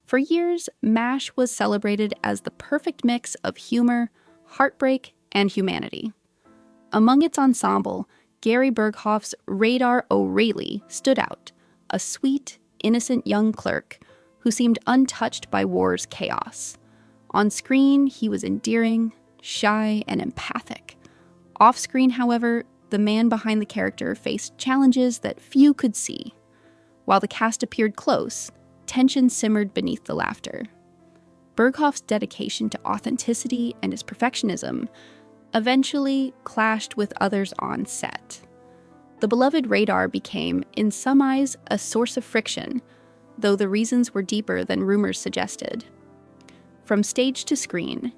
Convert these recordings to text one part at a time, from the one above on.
For years, MASH was celebrated as the perfect mix of humor, heartbreak, and humanity. Among its ensemble, Gary Burghoff's Radar O'Reilly stood out, a sweet, innocent young clerk who seemed untouched by war's chaos. On screen, he was endearing, shy, and empathic. Off-screen, however, the man behind the character faced challenges that few could see. While the cast appeared close, tension simmered beneath the laughter. Burghoff's dedication to authenticity and his perfectionism eventually clashed with others on set. The beloved Radar became, in some eyes, a source of friction, though the reasons were deeper than rumors suggested. From stage to screen,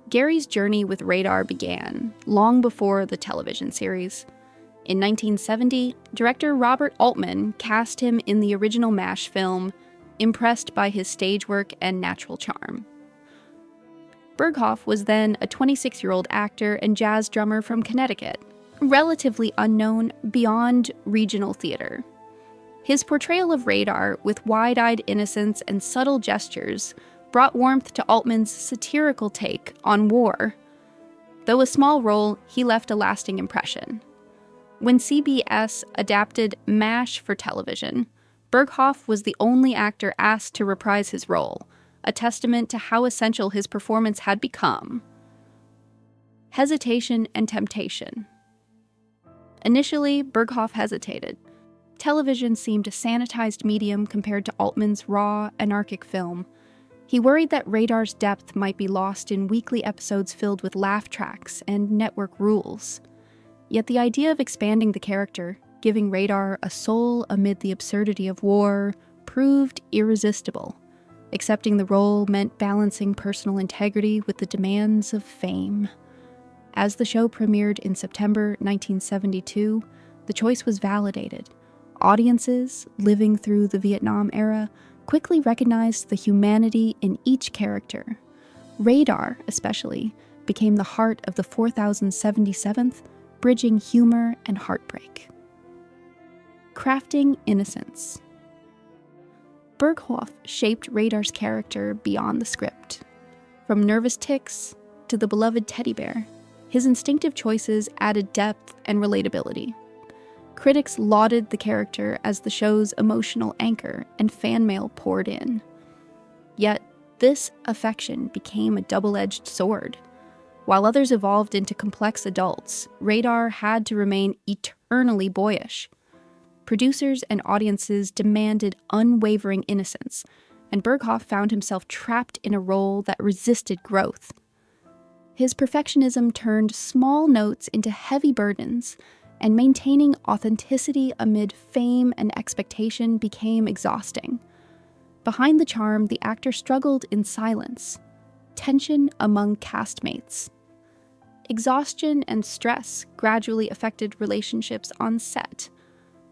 Gary's journey with Radar began long before the television series. In 1970, director Robert Altman cast him in the original MASH film, impressed by his stage work and natural charm. Burghoff was then a 26-year-old actor and jazz drummer from Connecticut, relatively unknown beyond regional theater. His portrayal of Radar, with wide-eyed innocence and subtle gestures, brought warmth to Altman's satirical take on war. Though a small role, he left a lasting impression. When CBS adapted MASH for television, Burghoff was the only actor asked to reprise his role, a testament to how essential his performance had become. Hesitation and temptation. Initially, Burghoff hesitated. Television seemed a sanitized medium compared to Altman's raw, anarchic film. He worried that Radar's depth might be lost in weekly episodes filled with laugh tracks and network rules. Yet the idea of expanding the character, giving Radar a soul amid the absurdity of war, proved irresistible. Accepting the role meant balancing personal integrity with the demands of fame. As the show premiered in September 1972, the choice was validated. Audiences, living through the Vietnam era, quickly recognized the humanity in each character. Radar, especially, became the heart of the 4077th, bridging humor and heartbreak. Crafting innocence. Burghoff shaped Radar's character beyond the script. From nervous tics to the beloved teddy bear, his instinctive choices added depth and relatability. Critics lauded the character as the show's emotional anchor, and fan mail poured in. Yet, this affection became a double-edged sword. While others evolved into complex adults, Radar had to remain eternally boyish. Producers and audiences demanded unwavering innocence, and Burghoff found himself trapped in a role that resisted growth. His perfectionism turned small notes into heavy burdens, and maintaining authenticity amid fame and expectation became exhausting. Behind the charm, the actor struggled in silence, tension among castmates. Exhaustion and stress gradually affected relationships on set.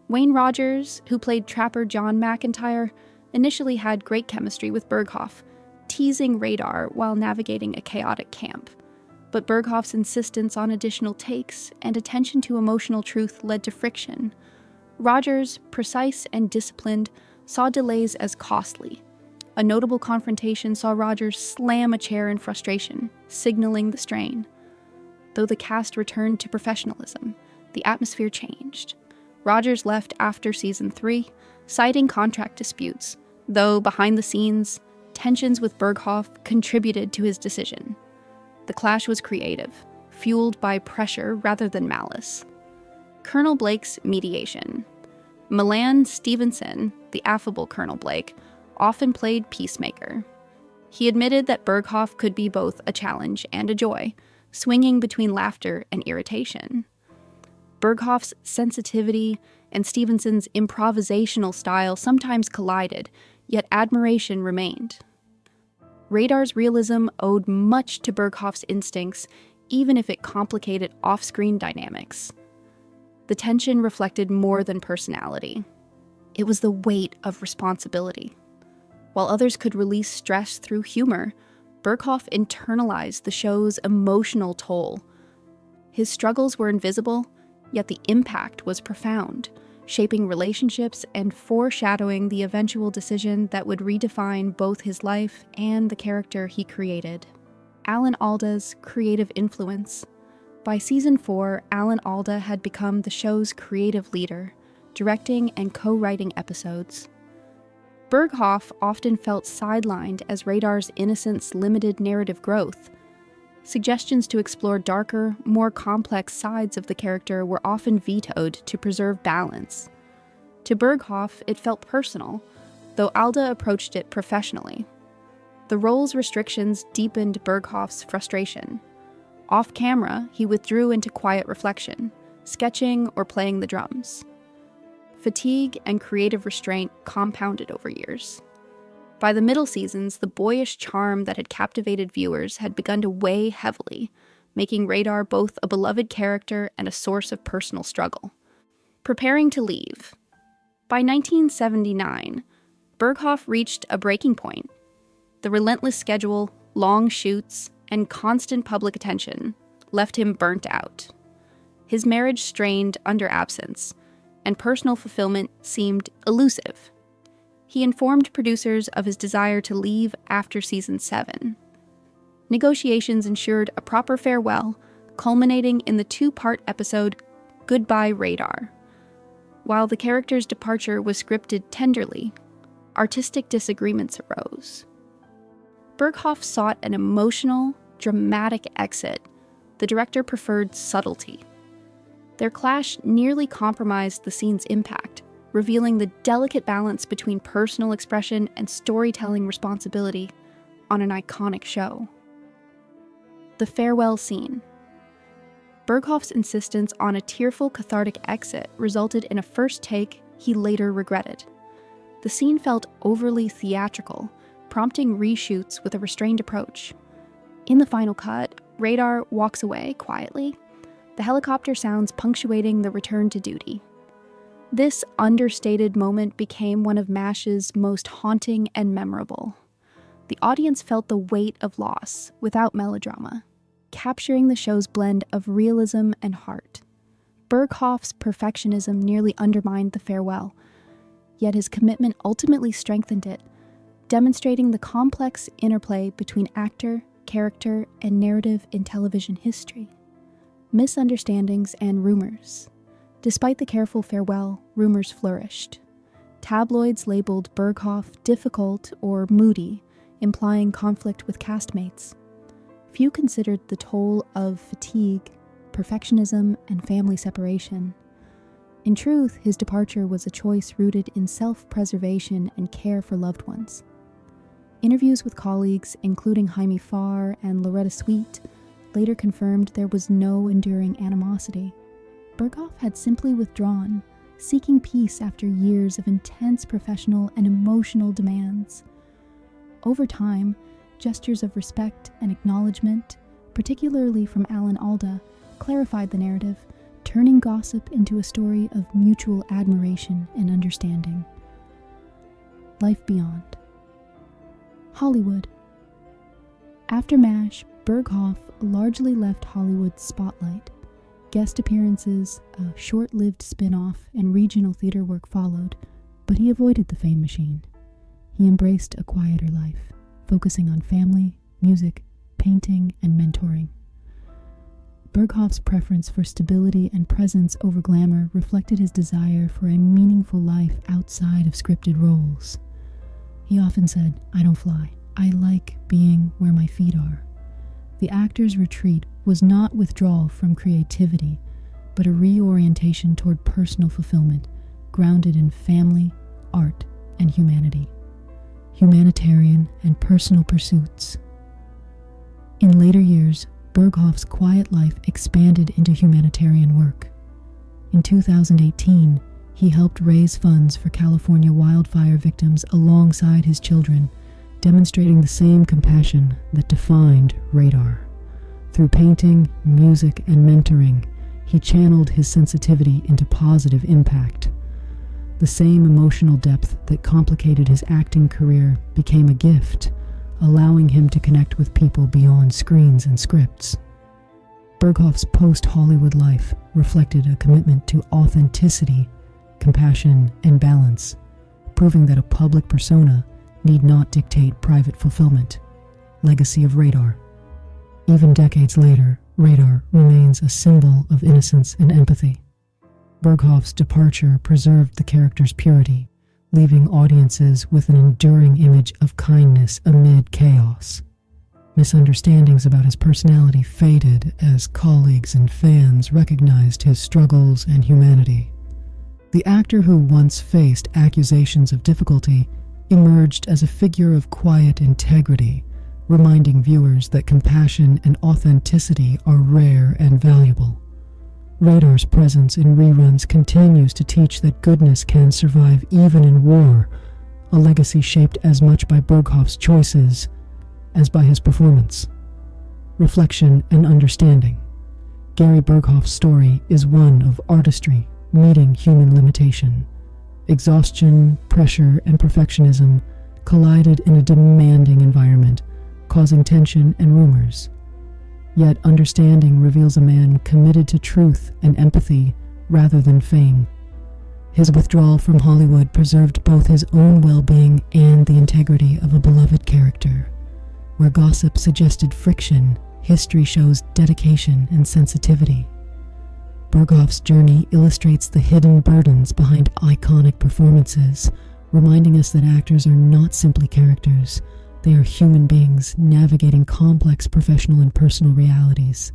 Wayne Rogers, who played trapper John McIntyre, initially had great chemistry with Burghoff, teasing Radar while navigating a chaotic camp. But Burghoff's insistence on additional takes and attention to emotional truth led to friction. Rogers, precise and disciplined, saw delays as costly. A notable confrontation saw Rogers slam a chair in frustration, signaling the strain. Though the cast returned to professionalism, the atmosphere changed. Rogers left after season 3, citing contract disputes, though behind the scenes, tensions with Burghoff contributed to his decision. The clash was creative, fueled by pressure rather than malice. Colonel Blake's mediation. Milan Stevenson, the affable Colonel Blake, often played peacemaker. He admitted that Burghoff could be both a challenge and a joy, swinging between laughter and irritation. Burghoff's sensitivity and Stevenson's improvisational style sometimes collided, yet admiration remained. Radar's realism owed much to Burghoff's instincts, even if it complicated off-screen dynamics. The tension reflected more than personality. It was the weight of responsibility. While others could release stress through humor, Burghoff internalized the show's emotional toll. His struggles were invisible, yet the impact was profound, shaping relationships and foreshadowing the eventual decision that would redefine both his life and the character he created. Alan Alda's creative influence. By season 4, Alan Alda had become the show's creative leader, directing and co-writing episodes. Burghoff often felt sidelined as Radar's innocence limited narrative growth. Suggestions to explore darker, more complex sides of the character were often vetoed to preserve balance. To Burghoff, it felt personal, though Alda approached it professionally. The role's restrictions deepened Burghoff's frustration. Off camera, he withdrew into quiet reflection, sketching or playing the drums. Fatigue and creative restraint compounded over years. By the middle seasons, the boyish charm that had captivated viewers had begun to weigh heavily, making Radar both a beloved character and a source of personal struggle. Preparing to leave. By 1979, Burghoff reached a breaking point. The relentless schedule, long shoots, and constant public attention left him burnt out. His marriage strained under absence, and personal fulfillment seemed elusive. He informed producers of his desire to leave after season 7. Negotiations ensured a proper farewell, culminating in the 2-part episode Goodbye Radar. While the character's departure was scripted tenderly, artistic disagreements arose. Burghoff sought an emotional, dramatic exit. The director preferred subtlety. Their clash nearly compromised the scene's impact, revealing the delicate balance between personal expression and storytelling responsibility on an iconic show. The farewell scene. Burghoff's insistence on a tearful, cathartic exit resulted in a first take he later regretted. The scene felt overly theatrical, prompting reshoots with a restrained approach. In the final cut, Radar walks away quietly, the helicopter sounds punctuating the return to duty. This understated moment became one of MASH's most haunting and memorable. The audience felt the weight of loss without melodrama, capturing the show's blend of realism and heart. Burghoff's perfectionism nearly undermined the farewell, yet his commitment ultimately strengthened it, demonstrating the complex interplay between actor, character, and narrative in television history. Misunderstandings and rumors. Despite the careful farewell, rumors flourished. Tabloids labeled Burghoff difficult or moody, implying conflict with castmates. Few considered the toll of fatigue, perfectionism, and family separation. In truth, his departure was a choice rooted in self-preservation and care for loved ones. Interviews with colleagues, including Jaime Farr and Loretta Sweet, later confirmed there was no enduring animosity. Burghoff had simply withdrawn, seeking peace after years of intense professional and emotional demands. Over time, gestures of respect and acknowledgement, particularly from Alan Alda, clarified the narrative, turning gossip into a story of mutual admiration and understanding. Life beyond. Hollywood. After MASH, Burghoff largely left Hollywood's spotlight. Guest appearances, a short-lived spin-off, and regional theater work followed, but he avoided the fame machine. He embraced a quieter life, focusing on family, music, painting, and mentoring. Burghoff's preference for stability and presence over glamour reflected his desire for a meaningful life outside of scripted roles. He often said, "I don't fly. I like being where my feet are." The actor's retreat was not withdrawal from creativity, but a reorientation toward personal fulfillment, grounded in family, art, and humanity. Humanitarian and personal pursuits. In later years, Burghoff's quiet life expanded into humanitarian work. In 2018, he helped raise funds for California wildfire victims alongside his children, demonstrating the same compassion that defined Radar. Through painting, music, and mentoring, he channeled his sensitivity into positive impact. The same emotional depth that complicated his acting career became a gift, allowing him to connect with people beyond screens and scripts. Burghoff's post-Hollywood life reflected a commitment to authenticity, compassion and balance, proving that a public persona need not dictate private fulfillment. Legacy of Radar. Even decades later, Radar remains a symbol of innocence and empathy. Burghoff's departure preserved the character's purity, leaving audiences with an enduring image of kindness amid chaos. Misunderstandings about his personality faded as colleagues and fans recognized his struggles and humanity. The actor who once faced accusations of difficulty emerged as a figure of quiet integrity, reminding viewers that compassion and authenticity are rare and valuable. Radar's presence in reruns continues to teach that goodness can survive even in war, a legacy shaped as much by Burghoff's choices as by his performance. Reflection and understanding. Gary Burghoff's story is one of artistry meeting human limitation. Exhaustion, pressure, and perfectionism collided in a demanding environment, causing tension and rumors. Yet understanding reveals a man committed to truth and empathy rather than fame. His withdrawal from Hollywood preserved both his own well-being and the integrity of a beloved character. Where gossip suggested friction, history shows dedication and sensitivity. Burghoff's journey illustrates the hidden burdens behind iconic performances, reminding us that actors are not simply characters. They are human beings navigating complex professional and personal realities.